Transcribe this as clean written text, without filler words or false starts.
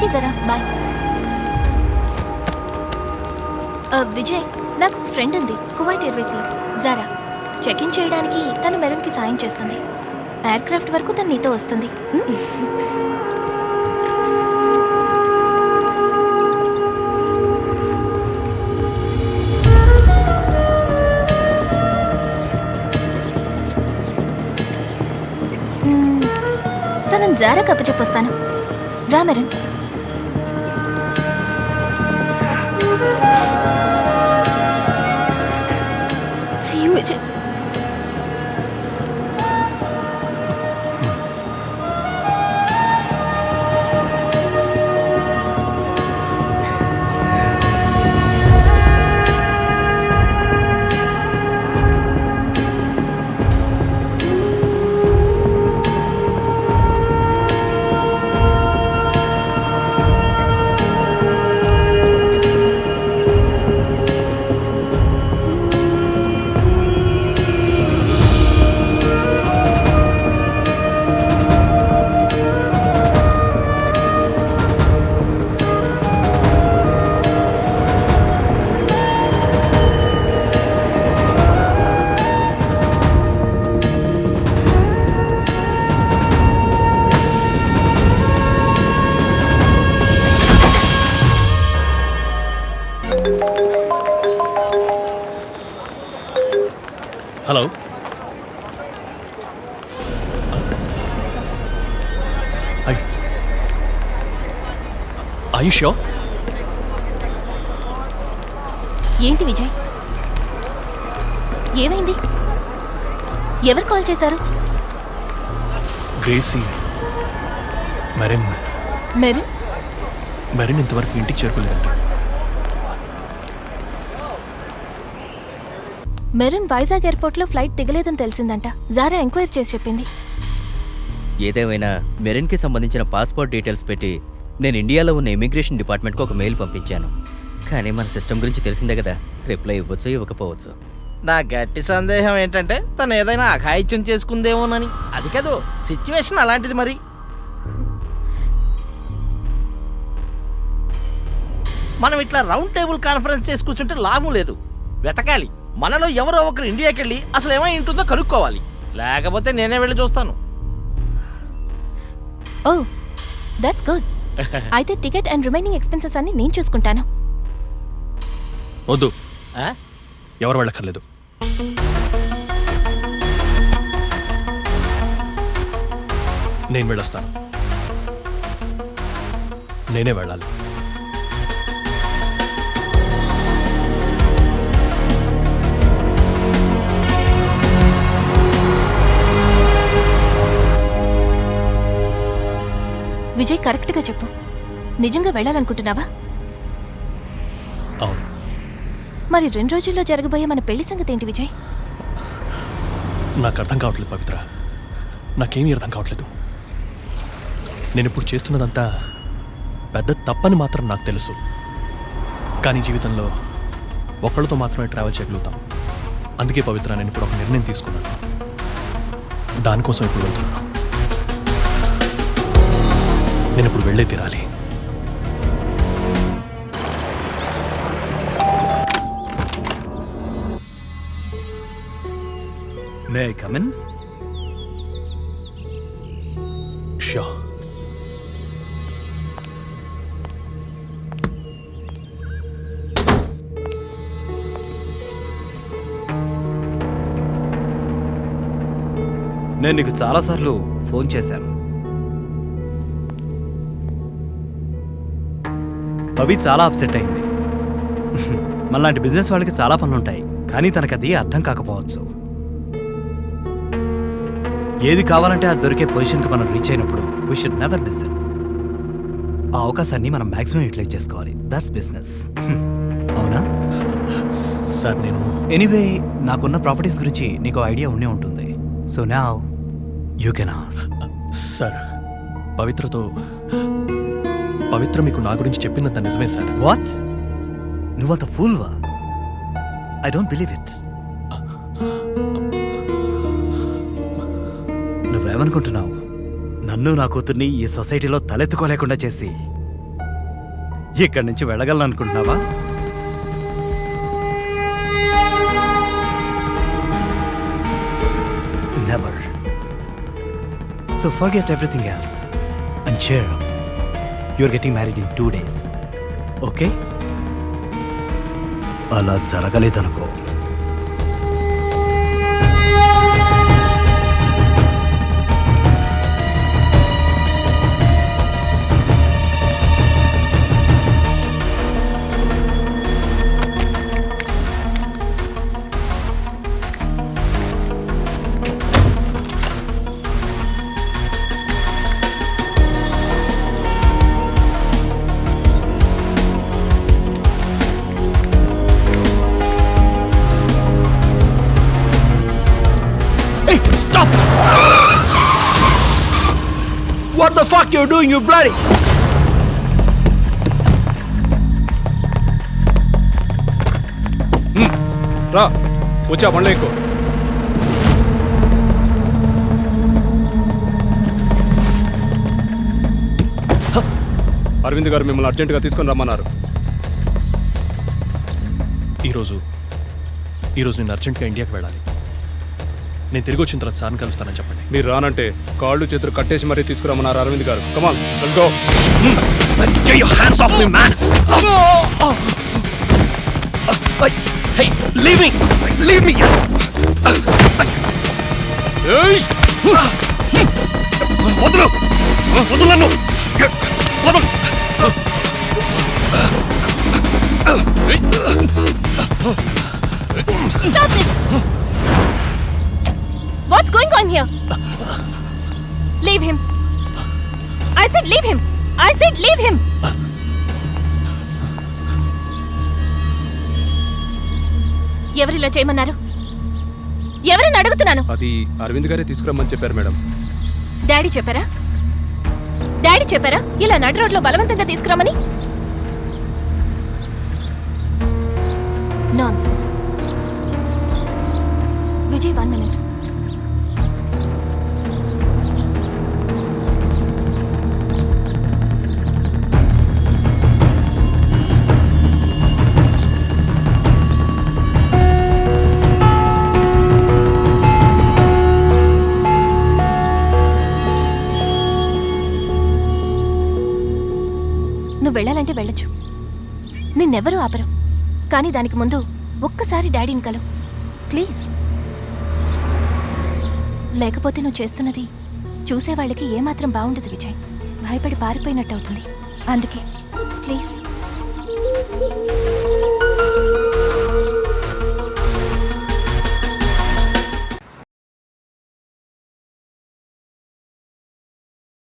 Okay జరా bye. Vijay, నాకు friend ఉంది కువైట్ ఎయిర్వేస్లో, జారా. చెక్ ఇన్ చేయడానికి తను మెరూన్కి సాయం చేస్తుంది. ఎయిర్ క్రాఫ్ట్ వరకు తను నీతో వస్తుంది. తనని జారా కప్పచెప్పొస్తాను. రా maroon. See you, Vijay. Hello, are you sure? ఏంటి విజయ్, ఏమైంది? ఎవరు కాల్ చేశారు? గ్రేసీ. మెరిన్ మెరూన్? మెరిన్ ఇంతవరకు ఇంటికి చేరుకోలేదండి. మెరూన్ వైజాగ్ ఎయిర్పోర్ట్లో ఫ్లైట్ దిగలేదని తెలిసిందంట. జారా ఎంక్వైరీ చేసి చెప్పింది. ఏదేమైనా మెరిన్కి సంబంధించిన పాస్పోర్ట్ డీటెయిల్స్ పెట్టి నేను ఇండియాలో ఉన్న ఇమిగ్రేషన్ డిపార్ట్మెంట్కి ఒక మెయిల్ పంపించాను. కానీ మన సిస్టమ్ గురించి తెలిసిందే కదా, రిప్లై ఇవ్వచ్చు ఇవ్వకపోవచ్చు. నా గట్టి సందేహం ఏంటంటే తను ఏదైనా అఘాయిత్యం చేసుకుందేమోనని. అది కాదు, సిచ్యువేషన్ అలాంటిది. మరి మనం ఇట్లా రౌండ్ టేబుల్ కాన్ఫరెన్స్ చేసి కూర్చుంటే లాభం లేదు. వెతకాలి. మనలో ఎవరో ఒకరు ఇండియాకి వెళ్ళి అసలు ఏమై ఉంటుందో కనుక్కోవాలి. లేకపోతే నేనే వెళ్ళి చూస్తాను. Oh that's good. అయితే టికెట్ అండ్ రిమైనింగ్ ఎక్స్పెన్సెస్ అన్ని నేను చూసుకుంటాను. వద్దు, ఆ? ఎవరు వెళ్ళక్కర్లేదు. నేను వెళ్ళొస్తాను. నేనే వెళ్ళాలి. విజయ్, కరెక్ట్గా చెప్పు, నిజంగా వెళ్ళాలనుకుంటున్నావా? అవును. మరి 2 రోజుల్లో జరగబోయే మన పెళ్లి సంగతి ఏంటి విజయ్? నాకు అర్థం కావట్లేదు పవిత్ర, నాకేమీ అర్థం కావట్లేదు. నేను ఇప్పుడు చేస్తున్నదంతా పెద్ద తప్పని మాత్రం నాకు తెలుసు. కానీ జీవితంలో ఒక్కళ్ళతో మాత్రమే ట్రావెల్ చేయగలుగుతాం. అందుకే పవిత్ర, నేను ఇప్పుడు ఒక నిర్ణయం తీసుకున్నాను. దానికోసం ఇప్పుడు వెళ్తున్నాను. నేను ఇప్పుడు వెళ్ళే తీరాలి. May I come in? Sure. నేను నీకు చాలాసార్లు ఫోన్ చేశాను. పవి చాలా అప్సెట్ అయింది. మనలాంటి బిజినెస్ వాళ్ళకి చాలా పనులుంటాయి, కానీ తనకది అర్థం కాకపోవచ్చు. ఏది కావాలంటే అది దొరికే పొజిషన్కి మనం రీచ్ అయినప్పుడు we should never miss it. ఆ అవకాశాన్ని మనం మ్యాక్సిమం యూటిలైజ్ చేసుకోవాలి. That's business. అవునా సార్? నేను ఎనీవే, నాకున్న ప్రాపర్టీస్ గురించి నీకు ఐడియా ఉండే ఉంటుంది. So now you can ask. Sir, Pavitra మీకు నా గురించి చెప్పిందంత నిజమే సార్. వాట్? నువ్వంత ఫూల్వా? I don't believe it. నువ్వేమనుకుంటున్నావు? నన్ను నా కూతుర్ని ఈ సొసైటీలో తలెత్తుకోలేకుండా చేసి ఇక్కడి నుంచి వెళ్ళగలను అనుకుంటున్నావా? Never. So forget everything else and cheer up. You're getting married in 2 days. Okay? అలా జరగలేదనుకో, Hey, stop! What the fuck you're doing, you bloody? రా వచ్చా బండ్లో ఎక్కువ. అరవింద్ గారు మిమ్మల్ని అర్జెంటుగా తీసుకొని రమ్మన్నారు. ఈరోజు నేను అర్జెంట్గా ఇండియాకి వెళ్ళాలి. నేను తిరిగి వచ్చిన తర్వాత సార్ని కలుస్తానని చెప్పండి. మీరు రానంటే కాళ్ళు చేతులు కట్టేసి మరీ తీసుకురమ్మన్నారు అరవింద్ గారు. Come on let's go. Get your hands off me, man! Hey, leave me! Leave me! ఏయ్ వదలు! వదలు నన్ను! వదలు! Stop this! What's going on here? Leave him. I said leave him. I said leave him. ఎవరిలా చేయమన్నారు? ఎవరిని అడుగుతున్నాను? అది అరవింద్ గారే తీసుకురమ్మని చెప్పారు మేడం. డాడీ చెప్పారా? డాడీ చెప్పారా ఇలా నడి రోడ్లో బలవంతంగా తీసుకురామని? నాన్సెన్స్. విజయ్ 1 minute. నువ్వు వెళ్ళాలంటే వెళ్ళొచ్చు, నిన్నెవరూ ఆపరు. కానీ దానికి ముందు ఒక్కసారి డాడీని కలువు ప్లీజ్. లేకపోతే నువ్వు చేస్తున్నది చూసేవాళ్ళకి ఏమాత్రం బాగుండదు విజయ్. భయపడి పారిపోయినట్టు అవుతుంది. అందుకే ప్లీజ్.